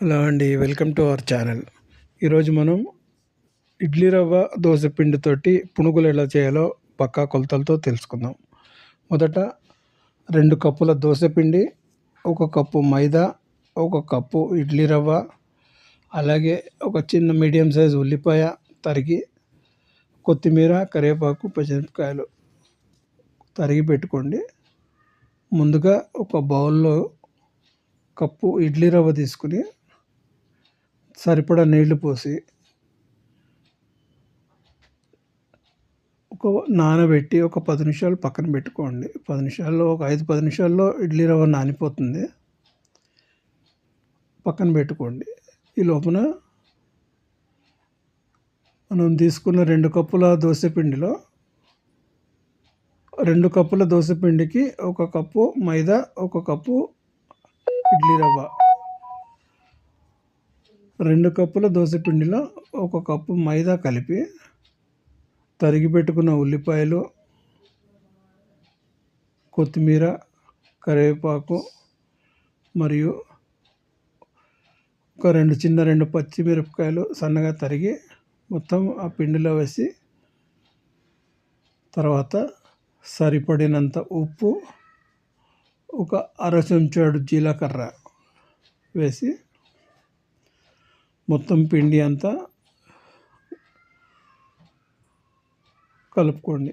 Hello అండి, welcome to our channel. ఈరోజు మనం ఇడ్లీ రవ్వ దోశ పిండితోటి పునుగులు ఎలా చేయాలో పక్కా కొలతలతో తెలుసుకుందాం. మొదట 2 కప్పుల దోశ పిండి, 1 కప్పు మైదా, 1 కప్పు ఇడ్లీ రవ్వ, అలాగే ఒక చిన్న మీడియం సైజ్ ఉల్లిపాయ తరిగి, కొత్తిమీర, కరివేపాకు, పచ్చిమిరపకాయలు తరిగి పెట్టుకోండి. ముందుగా ఒక బౌల్లో కప్పు ఇడ్లీ రవ్వ తీసుకుని సరిపడా నీళ్లు పోసి నానబెట్టి ఒక 10 నిమిషాలు పక్కన పెట్టుకోండి. 10 నిమిషాల్లో ఒక 5-10 నిమిషాల్లో ఇడ్లీ రవ్వ నానిపోతుంది. పక్కన పెట్టుకోండి. ఈ లోపల మనం తీసుకున్న 2 కప్పుల దోశ పిండిలో 2 కప్పుల దోశ పిండికి 1 కప్పు మైదా, 1 కప్పు ఇడ్లీ రవ్వ. 2 కప్పుల దోశ పిండిలో 1 కప్పు మైదా కలిపి తరిగి పెట్టుకున్న ఉల్లిపాయలు, కొత్తిమీర, కరివేపాకు మరియు ఒక 2 పచ్చిమిరపకాయలు సన్నగా తరిగి మొత్తం ఆ పిండిలో వేసి, తర్వాత సరిపడినంత ఉప్పు, ఒక అర చెంచాడు జీలకర్ర వేసి మొత్తం పిండి అంతా కలుపుకోండి.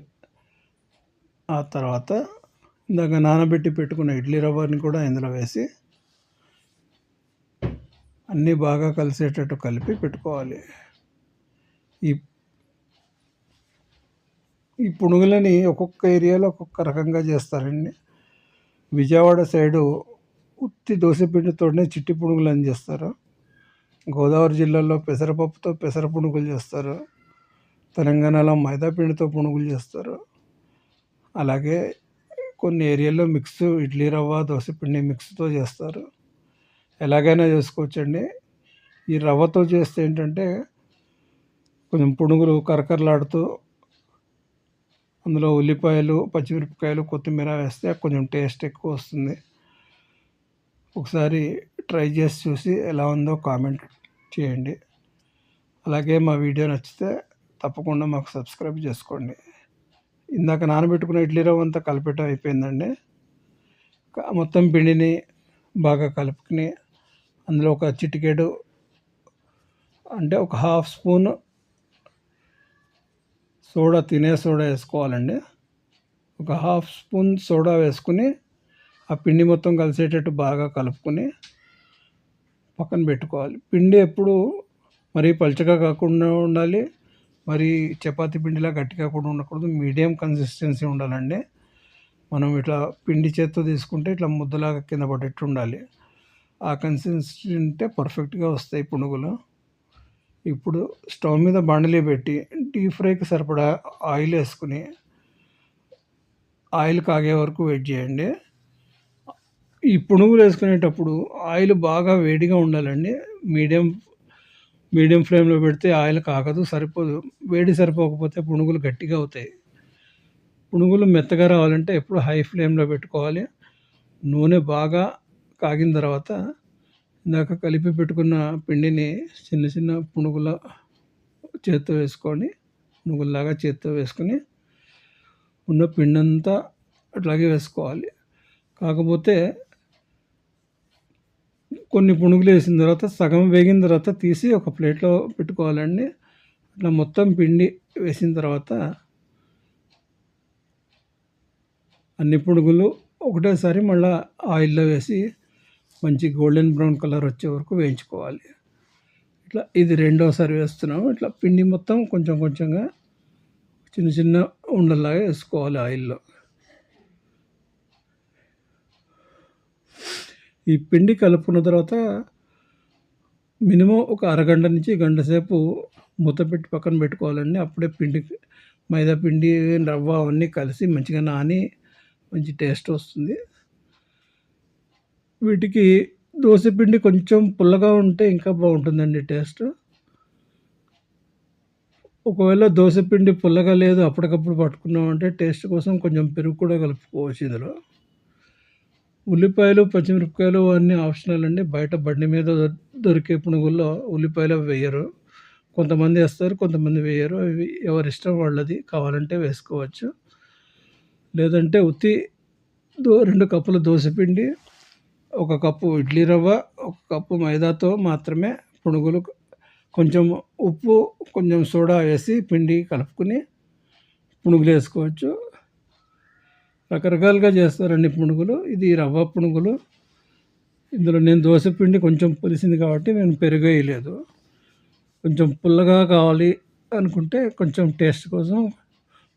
ఆ తర్వాత ఇందాక నానబెట్టి పెట్టుకున్న ఇడ్లీ రవ్వని కూడా ఇందులో వేసి అన్నీ బాగా కలిసేటట్టు కలిపి పెట్టుకోవాలి. ఈ ఈ పునుగులని ఒక్కొక్క ఏరియాలో ఒక్కొక్క రకంగా చేస్తారండి. విజయవాడ సైడు ఉత్తి దోశపిండితోనే చిట్టి పునుగులు అని చేస్తారు. గోదావరి జిల్లాలో పెసరపప్పుతో పెసర పునుగులు చేస్తారు. తెలంగాణలో మైదా పిండితో పునుగులు చేస్తారు. అలాగే కొన్ని ఏరియాల్లో మిక్స్ ఇడ్లీ రవ్వ, దోశ పిండి మిక్స్తో చేస్తారు. ఎలాగైనా చేసుకోవచ్చండి. ఈ రవ్వతో చేస్తే ఏంటంటే కొంచెం పునుగులు కరకరలాడుతూ అందులో ఉల్లిపాయలు, పచ్చిమిరపకాయలు, కొత్తిమీర వేస్తే కొంచెం టేస్ట్ ఎక్కువ వస్తుంది. ఒకసారి ట్రై చేసి చూసి ఎలా ఉందో కామెంట్ చేయండి. అలాగే మా వీడియో నచ్చితే తప్పకుండా మాకు సబ్స్క్రైబ్ చేసుకోండి. ఇందాక నానబెట్టుకున్న ఇడ్లీ రవ్వ అంతా కలిపేయటం అయిపోయిందండి. మొత్తం పిండిని బాగా కలుపుకుని అందులో ఒక చిటికెడు అంటే ఒక హాఫ్ స్పూన్ సోడా, తినే సోడా వేసుకోవాలండి. ఒక హాఫ్ స్పూన్ సోడా వేసుకుని ఆ పిండి మొత్తం కలిసేటట్టు బాగా కలుపుకొని పక్కన పెట్టుకోవాలి. పిండి ఎప్పుడు మరీ పలుచగా కాకుండా ఉండాలి, మరి చపాతీ పిండిలా గట్టిగా కూడా ఉండకూడదు. మీడియం కన్సిస్టెన్సీ ఉండాలండి. మనం ఇట్లా పిండి చేత్తో తీసుకుంటే ఇట్లా ముద్దలాగా కింద పడేట్టు ఉండాలి. ఆ కన్సిస్టెన్సీ ఉంటే పర్ఫెక్ట్గా వస్తాయి పునుగులు. ఇప్పుడు స్టవ్ మీద బాండలీ పెట్టి డీప్ ఫ్రైకి సరిపడా ఆయిల్ వేసుకుని ఆయిల్ కాగే వరకు వెయిట్ చేయండి. ఈ పునుగులు వేసుకునేటప్పుడు ఆయిల్ బాగా వేడిగా ఉండాలండి. మీడియం ఫ్లేమ్లో పెడితే ఆయిల్ కాగదు, సరిపోదు. వేడి సరిపోకపోతే పునుగులు గట్టిగా అవుతాయి. పునుగులు మెత్తగా రావాలంటే ఎప్పుడు హై ఫ్లేమ్లో పెట్టుకోవాలి. నూనె బాగా కాగిన తర్వాత ఇందాక కలిపి పెట్టుకున్న పిండిని చిన్న చిన్న పునుగుల చేత్తో వేసుకొని పునుగుల్లాగా చేత్తో వేసుకొని ఉన్న పిండి అంతా అట్లాగే వేసుకోవాలి. కాకపోతే కొన్ని పునుగులు వేసిన తర్వాత సగం వేగిన తర్వాత తీసి ఒక ప్లేట్లో పెట్టుకోవాలండి. అట్లా మొత్తం పిండి వేసిన తర్వాత అన్ని పునుగులు ఒకటేసారి మళ్ళీ ఆయిల్లో వేసి మంచి గోల్డెన్ బ్రౌన్ కలర్ వచ్చే వరకు వేయించుకోవాలి. ఇట్లా ఇది రెండోసారి వేస్తున్నాము. ఇట్లా పిండి మొత్తం కొంచెం కొంచెంగా చిన్న చిన్న ఉండల్లాగా వేసుకోవాలి ఆయిల్లో. ఈ పిండి కలుపుకున్న తర్వాత మినిమం ఒక అరగంట నుంచి గంట సేపు మూత పెట్టి పక్కన పెట్టుకోవాలండి. అప్పుడే మైదా పిండి, రవ్వ అవన్నీ కలిసి మంచిగా నాని మంచి టేస్ట్ వస్తుంది. వీటికి దోశ పిండి కొంచెం పుల్లగా ఉంటే ఇంకా బాగుంటుందండి టేస్ట్. ఒకవేళ దోశ పిండి పుల్లగా లేదు, అప్పటికప్పుడు పట్టుకున్నామంటే టేస్ట్ కోసం కొంచెం పెరుగు కూడా కలుపుకోవచ్చు ఇందులో. ఉల్లిపాయలు, పచ్చిమిరపకాయలు అన్నీ ఆప్షనల్ అండి. బయట బండి మీద దొరికే పునుగుల్లో ఉల్లిపాయలు వేయరు. కొంతమంది వేస్తారు, కొంతమంది వేయరు. అవి ఎవరిష్టం వాళ్ళది. కావాలంటే వేసుకోవచ్చు. లేదంటే ఉత్తి 2 కప్పుల దోసపిండి, 1 కప్పు ఇడ్లీ రవ్వ, 1 కప్పు మైదాతో మాత్రమే పునుగులు, కొంచెం ఉప్పు, కొంచెం సోడా వేసి పిండి కలుపుకొని పునుగులు వేసుకోవచ్చు. రకరకాలుగా చేస్తారండి పునుగులు. ఇది రవ్వ పునుగులు. ఇందులో నేను దోసపిండి కొంచెం పులిసింది కాబట్టి నేను పెరుగు వేయలేదు. కొంచెం పుల్లగా కావాలి అనుకుంటే కొంచెం టేస్ట్ కోసం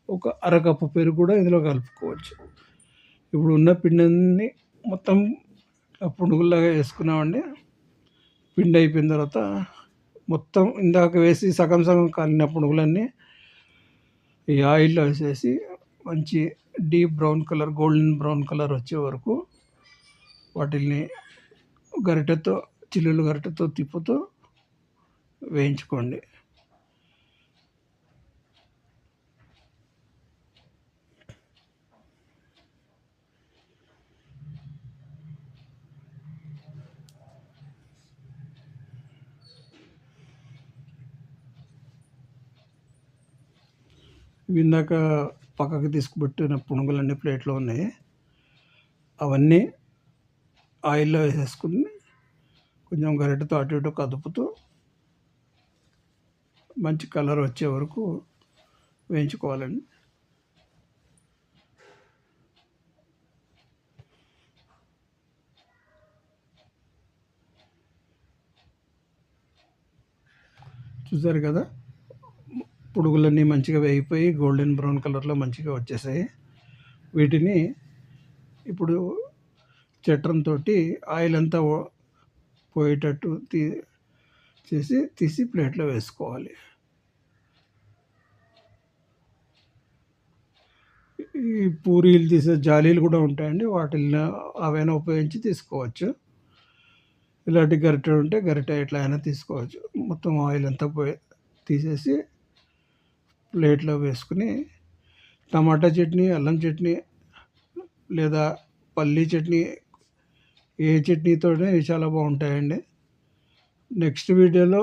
ఒక అరకప్పు పెరుగు కూడా ఇందులో కలుపుకోవచ్చు. ఇప్పుడు ఉన్న పిండిని మొత్తం పునుగుల్లాగా వేసుకున్నామండి. పిండి అయిపోయిన తర్వాత మొత్తం ఇందాక వేసి సగం సగం కాలిన పునుగులన్నీ ఈ ఆయిల్లో వేసేసి మంచి deep brown colour, golden brown colour వచ్చే వరకు వాటిల్ని గరిటెతో, చిల్లులు గరిటెతో తిప్పుతూ వేయించుకోండి. ఇందాక పక్కకి తీసుకుపెట్టిన పునుగులన్నీ ప్లేట్లో ఉన్నాయి. అవన్నీ ఆయిల్లో వేసేసుకుని కొంచెం గరిటెతో అటు ఇటు కదుపుతూ మంచి కలర్ వచ్చే వరకు వేయించుకోవాలండి. చూసారు కదా, పునుగులన్నీ మంచిగా వేగిపోయి గోల్డెన్ బ్రౌన్ కలర్లో మంచిగా వచ్చేసాయి. వీటిని ఇప్పుడు చట్రంతో ఆయిల్ అంతా పోయేటట్టు తీసి ప్లేట్లో వేసుకోవాలి. ఈ పూరీలు తీసే జాలీలు కూడా ఉంటాయండి, వాటిని అవైనా ఉపయోగించి తీసుకోవచ్చు. ఇలాంటి గరిటె ఉంటే గరిటె ఎట్లా అయినా తీసుకోవచ్చు. మొత్తం ఆయిల్ అంతా తీసేసి ప్లేట్లో వేసుకుని టమాటా చట్నీ, అల్లం చట్నీ లేదా పల్లీ చట్నీ, ఏ చట్నీతోనే ఇవి చాలా బాగుంటాయండి. నెక్స్ట్ వీడియోలో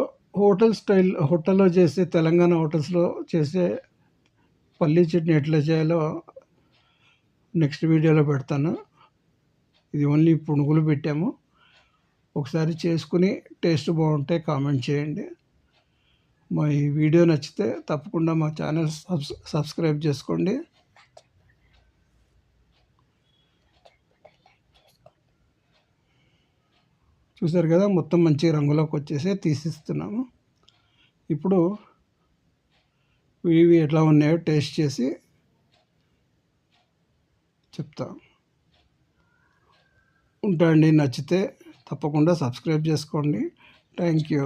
హోటల్లో చేసే, తెలంగాణ హోటల్స్లో చేసే పల్లీ చట్నీ ఎట్లా చేయాలో నెక్స్ట్ వీడియోలో పెడతాను. ఇది ఓన్లీ పునుగులు పెట్టాము. ఒకసారి చేసుకుని టేస్ట్ బాగుంటే కామెంట్ చేయండి. మా ఈ వీడియో నచ్చితే తప్పకుండా మా ఛానల్ సబ్స్క్రైబ్ చేసుకోండి. చూసారు కదా, మొత్తం మంచి రంగులోకి వచ్చేసి తీసిస్తున్నాము. ఇప్పుడు ఇవి ఎట్లా ఉన్నాయో టేస్ట్ చేసి చెప్తాం. ఉంటాయండి. నచ్చితే తప్పకుండా సబ్స్క్రైబ్ చేసుకోండి. Thank you.